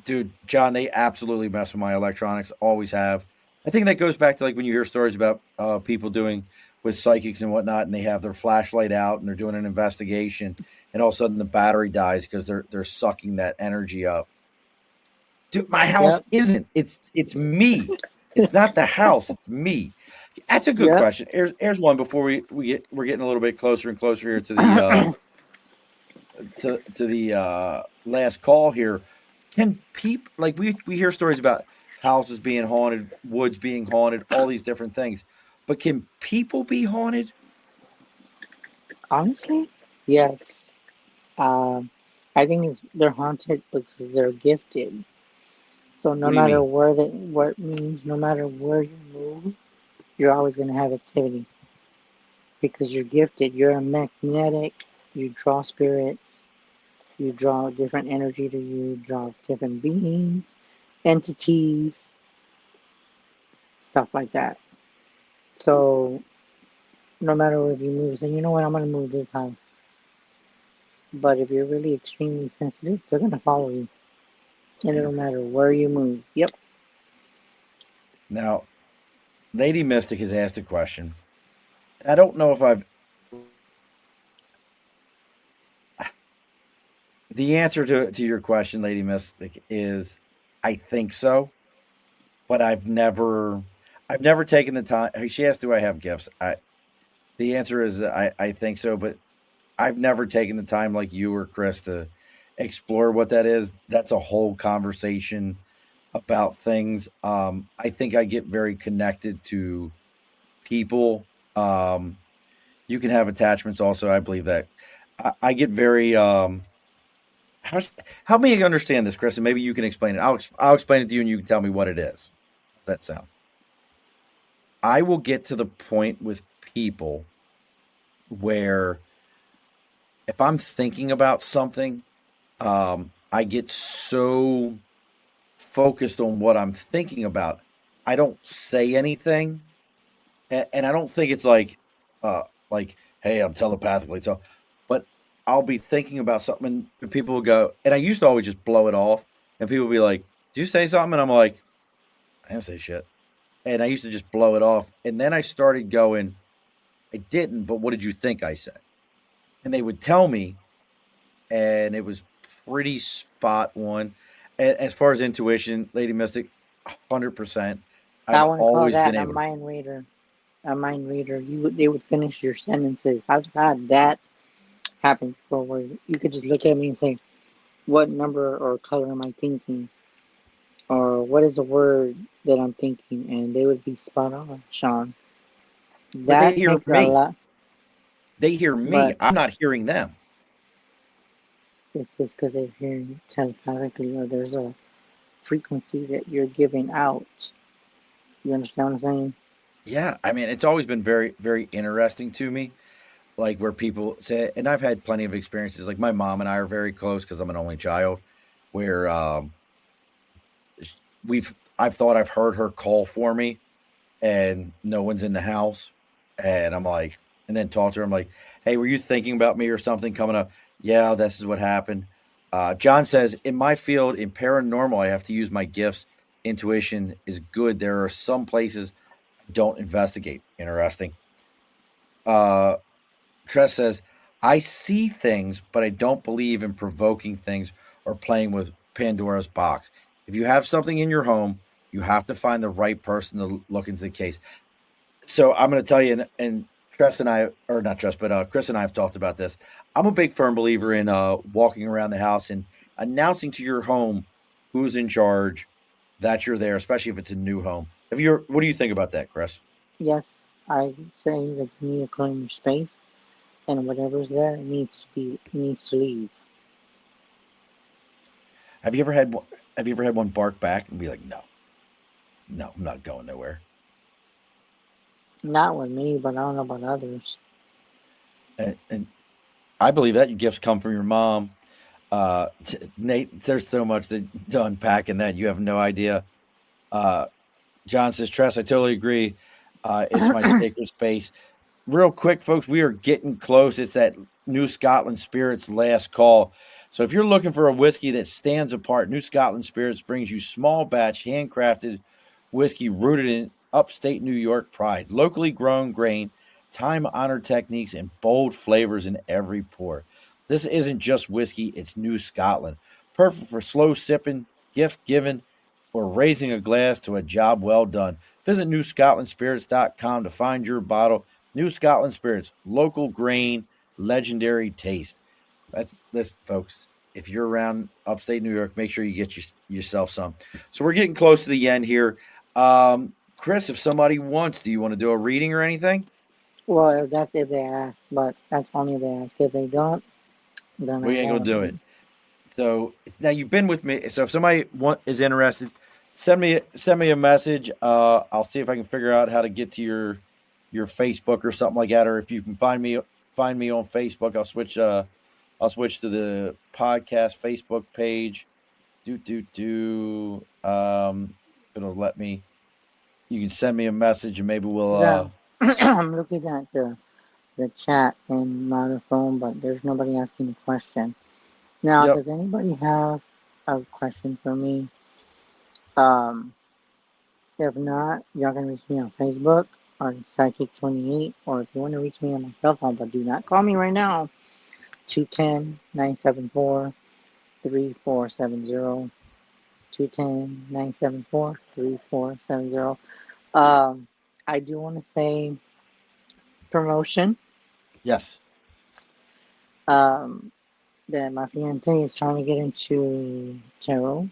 Dude, John, they absolutely mess with my electronics. Always have. I think that goes back to like when you hear stories about people doing with psychics and whatnot, and they have their flashlight out and they're doing an investigation, and all of a sudden the battery dies because they're sucking that energy up. Dude, my house Yep. isn't. It's me. It's not the house. It's me. That's a good Yep. question. Here's one before we're getting a little bit closer and closer here to the last call here. Can people like we hear stories about houses being haunted, woods being haunted, all these different things, but can people be haunted? Honestly, yes. Um, I think they're haunted because they're gifted. So no What do you matter mean? where what it means, no matter where you move, you're always going to have activity because you're gifted. You're a magnetic. You draw spirits. You draw different energy to you. Draw different beings, entities, stuff like that. So no matter where you move, say, you know what, I'm going to move this house. But if you're really extremely sensitive, they're going to follow you. And it Yeah. don't matter where you move. Yep. Now, Lady Mystic has asked a question. I don't know if I've the answer to your question, Lady Mystic, is I think so, but I've never taken the time. She asked, "Do I have gifts?" The answer is I think so, but I've never taken the time like you or Chris to explore what that is. That's a whole conversation about things. I think I get very connected to people. You can have attachments also. I believe that I get very how help me understand this, Chris, and maybe you can explain it. I'll explain it to you, and you can tell me what it is. That sound. I will get to the point with people where if I'm thinking about something, I get so focused on what I'm thinking about, I don't say anything, and I don't think it's like hey, I'm telepathically so, but I'll be thinking about something, and people will go, and I used to always just blow it off, and people will be like, "Did you say something?" And I'm like, "I didn't say shit," and I used to just blow it off, and then I started going, "I didn't, but what did you think I said?" And they would tell me, and it was pretty spot on. As far as intuition, Lady Mystic, 100%. I I've want to call always been that a able to. mind reader. A mind reader. They would finish your sentences. I've had that happen before where you could just look at me and say, what number or color am I thinking? Or what is the word that I'm thinking? And they would be spot on, Sean. But they That hear takes a me. lot, They hear me. but I'm not hearing them. it's just because they're hearing telepathically or there's a frequency that you're giving out. You understand what I'm saying? Yeah, I mean, it's always been very, very interesting to me, like where people say, and I've had plenty of experiences. Like my mom and I are very close because I'm an only child, where I've thought I've heard her call for me, and no one's in the house, and I'm like, and then talk to her. I'm like, "Hey, were you thinking about me or something coming up?" Yeah, this is what happened. John says, in my field, in paranormal, I have to use my gifts. Intuition is good. There are some places I don't investigate. Interesting. Uh, Tress says, I see things, but I don't believe in provoking things or playing with Pandora's box. If you have something in your home, you have to find the right person to look into the case. So I'm going to tell you, and Tress and I, or not Tress, but Chris and I have talked about this. I'm a big firm believer in walking around the house and announcing to your home who's in charge, that you're there, especially if it's a new home. What do you think about that, Chris? Yes, I say that you need to claim your space, and whatever's there needs to leave. Have you ever had Have you ever had one bark back and be like, no, no, I'm not going nowhere? Not with me, but I don't know about others. And I believe that your gifts come from your mom. Nate, there's so much to unpack in that. You have no idea. Uh, John says, Tress, I totally agree. It's my sacred space. Real quick, folks, we are getting close. It's that New Scotland Spirits last call. So if you're looking for a whiskey that stands apart, New Scotland Spirits brings you small batch, handcrafted whiskey rooted in upstate New York pride, locally grown grain, time honored techniques, and bold flavors in every pour. This isn't just whiskey, it's New Scotland. Perfect for slow sipping, gift given, or raising a glass to a job well done. Visit NewScotlandSpirits.com to find your bottle. New Scotland Spirits, local grain, legendary taste. That's this, folks. If you're around upstate New York, make sure you get yourself some. So we're getting close to the end here. Chris, if somebody wants, do you want to do a reading or anything? Well, that's if they ask, but that's only if they ask. If they don't, then We I ain't gonna won't. do it. So now you've been with me. So if somebody is interested, send me a message. I'll see if I can figure out how to get to your Facebook or something like that. Or if you can find me on Facebook, I'll switch to the podcast Facebook page. It'll let me. You can send me a message and maybe we'll. Yeah. I'm looking at the chat in my phone, but there's nobody asking a question. Now, Yep. does anybody have a question for me? Um, if not, y'all can reach me on Facebook on Psychic28, or if you want to reach me on my cell phone, but do not call me right now, 210-974-3470. 210-974-3470. I do want to say promotion. Yes. That my fiance is trying to get into tarot,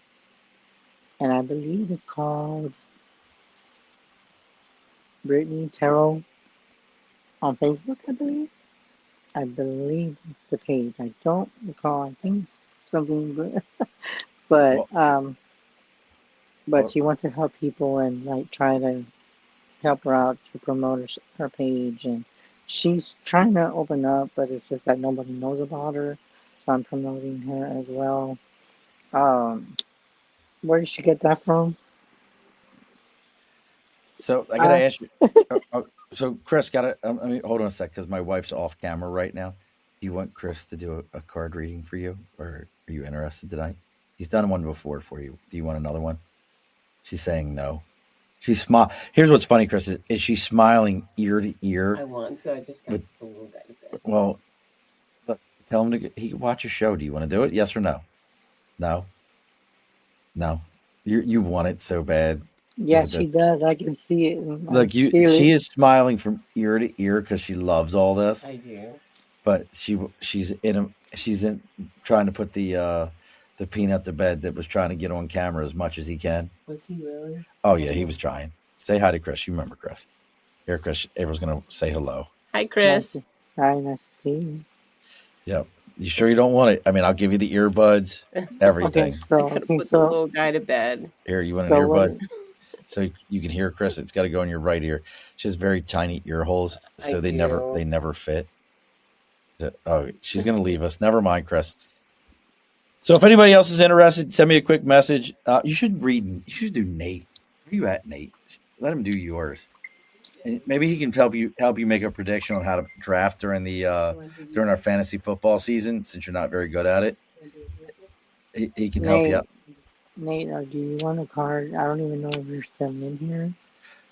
and I believe it's called Brittany Tarot on Facebook. I believe it's the page. I don't recall. I think it's something good, but Well, but she wants to help people and like try to help her out to promote her page, and she's trying to open up, but it's just that nobody knows about her, so I'm promoting her as well. Um, where did she get that from? so I gotta Uh, ask you. So Chris, hold on a sec because my wife's off camera right now. Do you want Chris to do a card reading for you, or are you interested tonight? He's done one before for you. Do you want another one? She's saying no. She's smile. Here's what's funny, Chris, is she smiling ear to ear? I want to. I just got With, the little guy to bed. well, look, tell him he can watch a show. Do you want to do it? Yes or no? No. No. You want it so bad. yes, she does. I can see it. Look, she is smiling from ear to ear because she loves all this. I do. But she's trying to put the peanut to bed that was trying to get on camera as much as he can. Was he really? Oh yeah, he was trying. Say hi to Chris. You remember Chris? Here, Chris. Everyone's gonna say hello. Hi, Chris. Hi, nice to see you. Yep. You sure you don't want it? I mean, I'll give you the earbuds, everything. Put the little guy to bed. Here, you want an earbud? So you can hear Chris. It's got to go in your right ear. She has very tiny ear holes, so they never fit. Oh, she's gonna leave us. Never mind, Chris. So if anybody else is interested, send me a quick message. You should read. You should do Nate. Where are you at, Nate? Let him do yours. And maybe he can help you make a prediction on how to draft during our fantasy football season. Since you're not very good at it, he can help you out. Nate, do you want a card? I don't even know if you're still in here.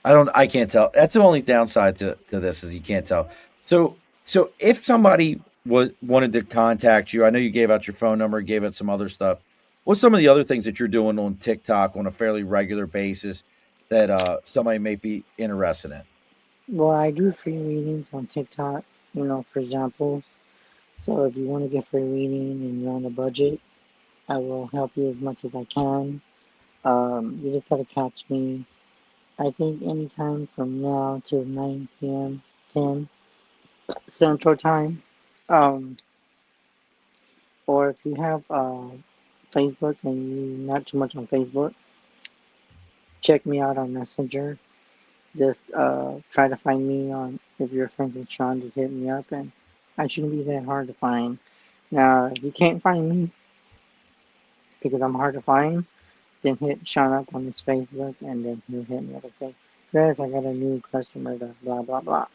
I can't tell. That's the only downside to this is you can't tell. So if somebody wanted to contact you, I know you gave out your phone number, gave out some other stuff. What's some of the other things that you're doing on TikTok on a fairly regular basis that somebody may be interested in? Well, I do free readings on TikTok, for examples. So if you want to get free reading and you're on a budget, I will help you as much as I can. You just gotta catch me, I think, anytime from now to 9 p.m., 10 Central Time. Or if you have Facebook and you're not too much on Facebook, check me out on Messenger. Just try to find me on, if you're friends with Sean, just hit me up, and I shouldn't be that hard to find. Now, if you can't find me because I'm hard to find, then hit Sean up on his Facebook, and then he'll hit me up and say, Chris, I got a new customer to blah, blah, blah.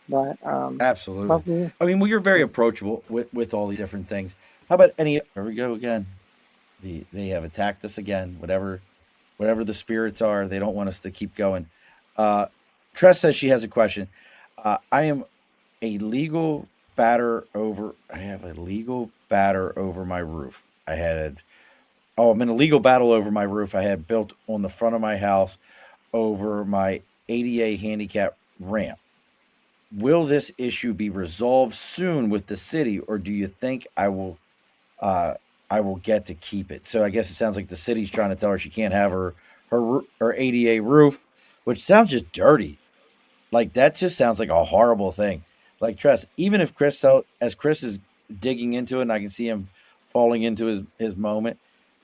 But absolutely. hopefully, I mean, well, you're very approachable with all these different things. How about here we go again. They have attacked us again. Whatever the spirits are, they don't want us to keep going. Tress says she has a question. I have a legal batter over my roof. I had I'm in a legal battle over my roof I had built on the front of my house over my ADA handicap ramp. Will this issue be resolved soon with the city, or do you think uh, I will get to keep it? So I guess it sounds like the city's trying to tell her she can't have her ADA roof, which sounds just dirty. Like that just sounds like a horrible thing. Like Tress, even if as Chris is digging into it, and I can see him falling into his moment.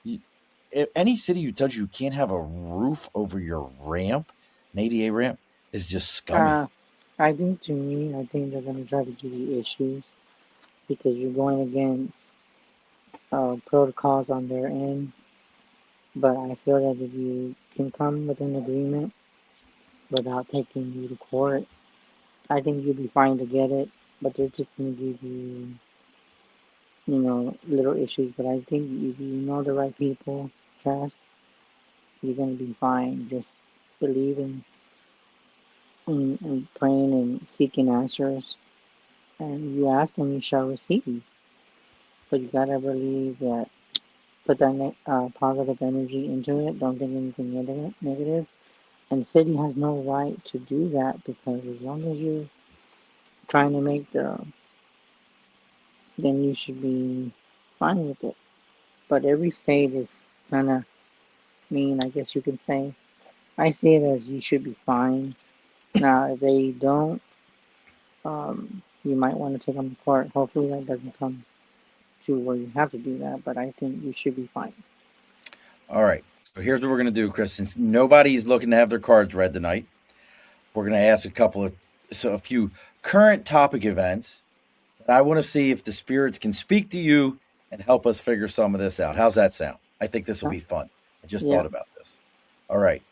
You, any city you touch, you can't have a roof over your ramp, an ADA ramp, is just scummy. Uh, I think to me, I think they're going to try to give you issues because you're going against protocols on their end. But I feel that if you can come with an agreement without taking you to court, I think you'll be fine to get it. But they're just going to give you, little issues. But I think if you know the right people, trust, you're going to be fine. Just believe in praying and seeking answers. And you ask and you shall receive. But you got to believe that, put that positive energy into it. Don't think anything negative. And the city has no right to do that because as long as you're trying to make then you should be fine with it. But every state is kind of mean, I guess you can say. I see it as you should be fine. Now, if they don't, you might want to take them to court. Hopefully, that doesn't come to where you have to do that, but I think you should be fine. All right. So here's what we're going to do, Chris. Since nobody's looking to have their cards read tonight, we're going to ask a few current topic events that I want to see if the spirits can speak to you and help us figure some of this out. How's that sound? I think this will be fun. I just Yeah. thought about this. All right.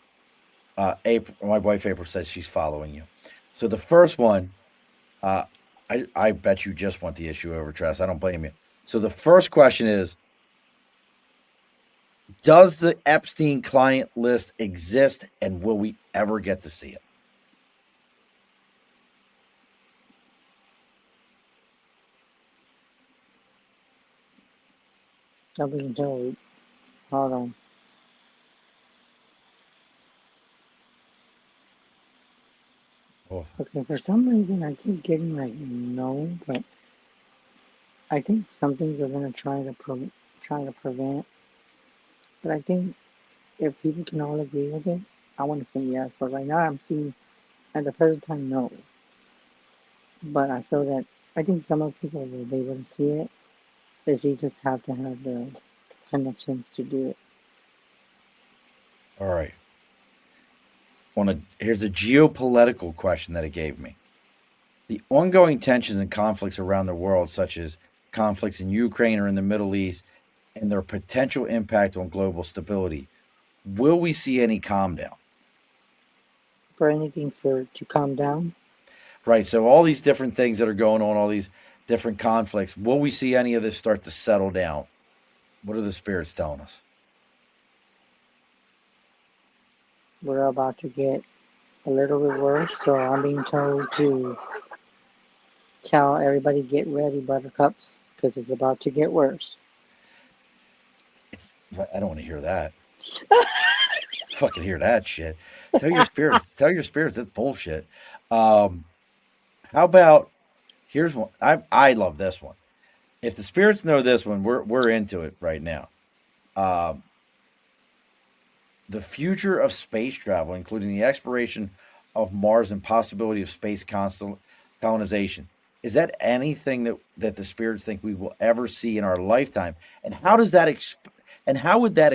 April, my wife April says she's following you. So the first one, I bet you just want the issue over, Tress. I don't blame you. So the first question is, does the Epstein client list exist and will we ever get to see it? I'll be told. Hold on. Oh. Okay, for some reason I keep getting like no, but I think some things are gonna try to prevent. But I think if people can all agree with it, I want to say yes. But right now I'm seeing at the present time no. But I feel that I think some of people will be able to see it. Is you just have to have the connections to do it. All right. Here's a geopolitical question that it gave me. The ongoing tensions and conflicts around the world, such as conflicts in Ukraine or in the Middle East, and their potential impact on global stability, will we see any calm down? For anything to calm down. Right. So all these different things that are going on, all these different conflicts, will we see any of this start to settle down? What are the spirits telling us? We're about to get a little bit worse, so I'm being told to tell everybody get ready, buttercups, because it's about to get worse. I don't want to hear that. Fucking hear that shit. Tell your spirits. Tell your spirits that's bullshit. How about here's one. I love this one. If the spirits know this one, we're into it right now. The future of space travel, including the exploration of Mars and possibility of space colonization. Is that anything that the spirits think we will ever see in our lifetime? And how does that and how would that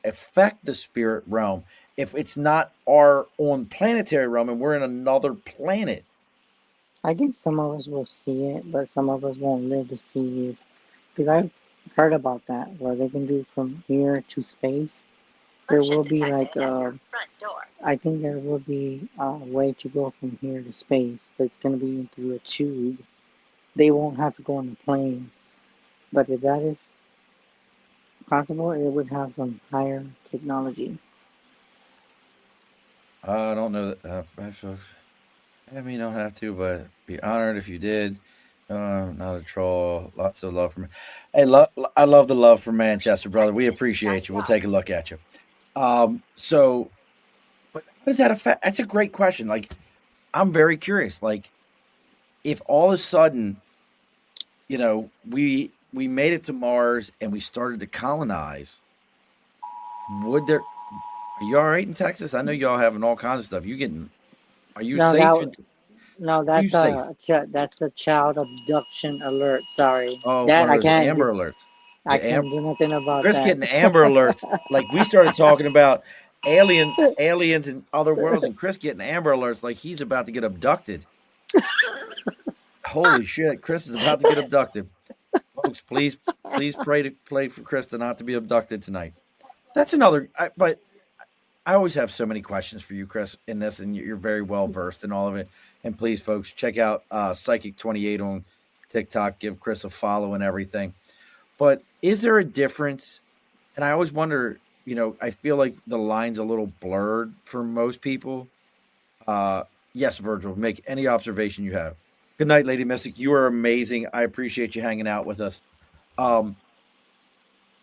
affect the spirit realm if it's not our own planetary realm and we're in another planet? I think some of us will see it, but some of us won't live to see it. Because I've heard about that, where they can do from here to space. There will be like I think there will be a way to go from here to space, but it's going to be through a tube. They won't have to go on a plane. But if that is possible, it would have some higher technology. I don't know that. I mean, you don't have to, but be honored if you did. Not a troll. Lots of love from. Hey, I love the love from Manchester, brother. We appreciate you. We'll take a look at you. So, but how does that affect? That's a great question. Like, I'm very curious. Like, if all of a sudden, we made it to Mars and we started to colonize, would there? Are you all right in Texas? I know y'all having all kinds of stuff. Are you No, safe? no, Are you safe? that's a child abduction alert. Sorry, Oh, one that of those Amber alerts. I can't do nothing about Chris that. getting Amber alerts. Like we started talking about aliens in other worlds, and Chris getting Amber alerts like he's about to get abducted. Holy shit, Chris is about to get abducted. Folks, please pray for Chris to not to be abducted tonight. That's but I always have so many questions for you, Chris, in this, and you're very well versed in all of it. And please, folks, check out Psychic28 on TikTok. Give Chris a follow and everything. But is there a difference? And I always wonder, I feel like the line's a little blurred for most people. Yes, Virgil, make any observation you have. Good night, Lady Mystic. You are amazing. I appreciate you hanging out with us.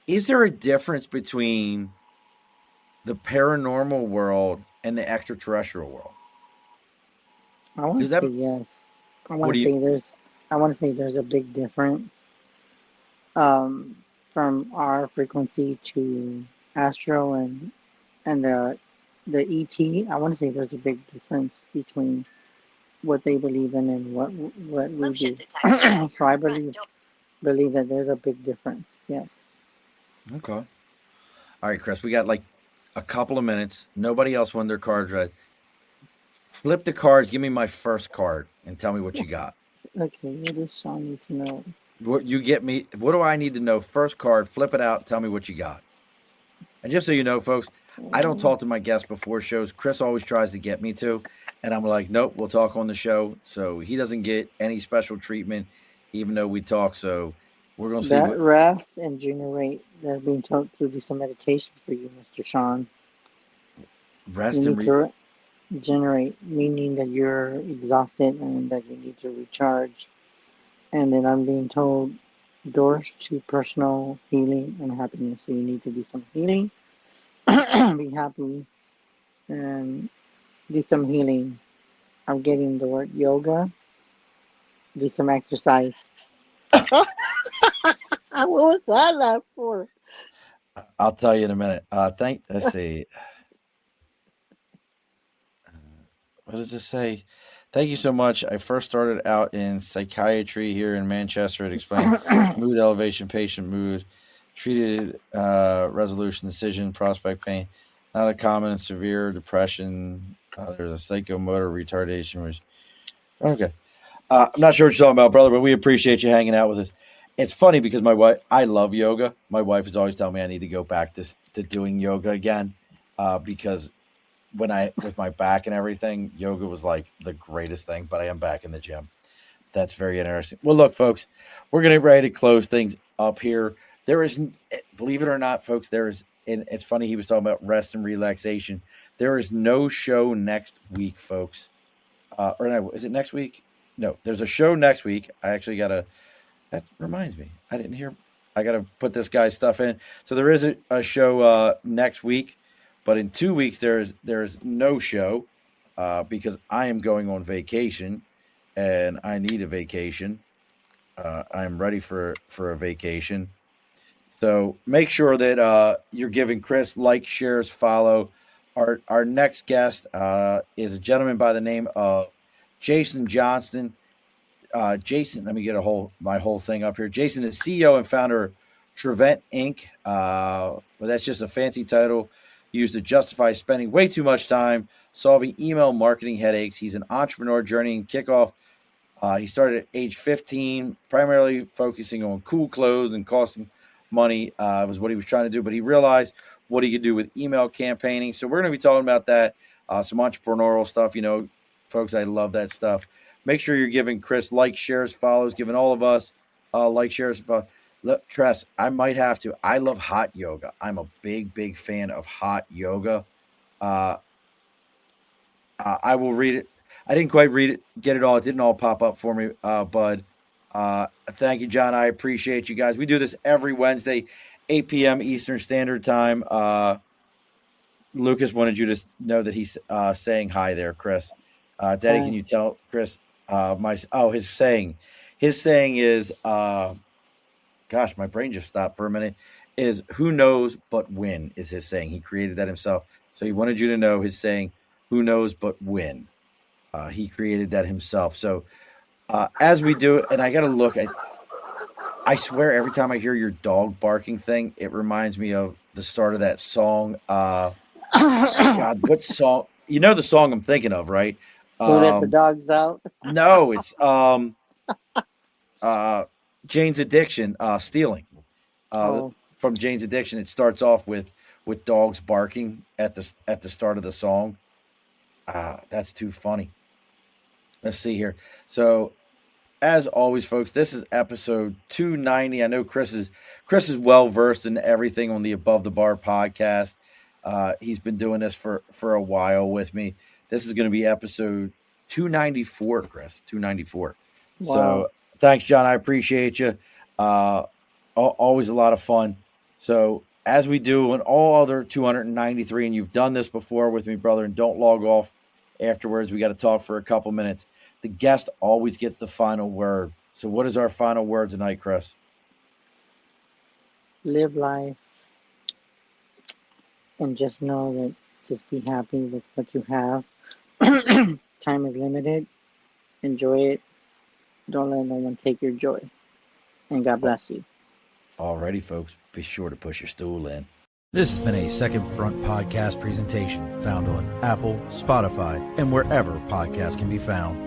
Is there a difference between the paranormal world and the extraterrestrial world? I want to say yes. I want to say there's a big difference from our frequency to astro and the ET. I want to say there's a big difference between what they believe in and what we do. So I believe that there's a big difference. Yes. Okay. All right, Chris. We got like a couple of minutes. Nobody else won their cards right. Flip the cards. Give me my first card and tell me what you got. Okay, what does Sean need to know? What you get me? What do I need to know? First card. Flip it out. Tell me what you got. And just so you know, folks, I don't talk to my guests before shows. Chris always tries to get me to, and I'm like, nope, we'll talk on the show. So he doesn't get any special treatment, even though we talk. So we're gonna see. That rest and generate. They're being told to do some meditation for you, Mr. Sean. Rest and generate, meaning that you're exhausted and that you need to recharge. And then I'm being told doors to personal healing and happiness. So you need to do some healing, be happy, and do some healing. I'm getting the word yoga. Do some exercise. What was that laugh for? I'll tell you in a minute. Let's see. What does it say? Thank you so much. I first started out in psychiatry here in Manchester. It explained mood elevation, patient mood, treated resolution, decision, prospect pain, not a common severe depression. There's a psychomotor retardation. Okay. I'm not sure what you're talking about, brother, but we appreciate you hanging out with us. It's funny because I love yoga. My wife is always telling me I need to go back to doing yoga again because with my back and everything, yoga was like the greatest thing, but I am back in the gym. That's very interesting. Well, look, folks, we're going to get ready to close things up here. There is, believe it or not, folks, and it's funny he was talking about rest and relaxation. There is no show next week, folks. Or no, is it next week? No, there's a show next week. That reminds me. I got to put this guy's stuff in. So there is a show next week. But in 2 weeks, there's no show because I am going on vacation, and I need a vacation. I'm ready for a vacation. So make sure that you're giving Chris like, shares, follow. Our next guest is a gentleman by the name of Jason Johnston. Jason, let me get my whole thing up here. Jason is CEO and founder of Trevent Inc. But that's just a fancy title used to justify spending way too much time solving email marketing headaches. He's an entrepreneur journeying kickoff. He started at age 15, primarily focusing on cool clothes and costing money was what he was trying to do. But he realized what he could do with email campaigning. So we're going to be talking about that, some entrepreneurial stuff. Folks, I love that stuff. Make sure you're giving Chris like, shares, follows, giving all of us like, shares, and follows. Look, Tress, I might have to. I love hot yoga. I'm a big, big fan of hot yoga. I will read it. I didn't quite read it, get it all. It didn't all pop up for me, bud. Thank you, John. I appreciate you guys. We do this every Wednesday, 8 p.m. Eastern Standard Time. Lucas wanted you to know that he's saying hi there, Chris. Daddy, Hi. can you tell Chris his saying? His saying is, gosh, my brain just stopped for a minute. Is who knows but when is his saying. He created that himself. So he wanted you to know his saying, who knows but when. He created that himself. So as we do it, and I got to look, I swear every time I hear your dog barking thing, it reminds me of the start of that song. God, what song? You know the song I'm thinking of, right? Who let the dogs out? No, it's Jane's Addiction, Stealing. From Jane's Addiction, it starts off with dogs barking at the start of the song. That's too funny. Let's see here. So, as always, folks, this is episode 290. I know Chris is well versed in everything on the Above the Bar podcast. He's been doing this for a while with me. This is going to be episode 294, Chris. 294. Wow. So, thanks, John. I appreciate you. Always a lot of fun. So, as we do on all other 293, and you've done this before with me, brother, and don't log off afterwards. We got to talk for a couple minutes. The guest always gets the final word. So what is our final word tonight, Chris? Live life and just know that just be happy with what you have. Time is limited. Enjoy it. Don't let no one take your joy. And God bless you. Alrighty, folks. Be sure to push your stool in. This has been a Second Front podcast presentation found on Apple, Spotify, and wherever podcasts can be found.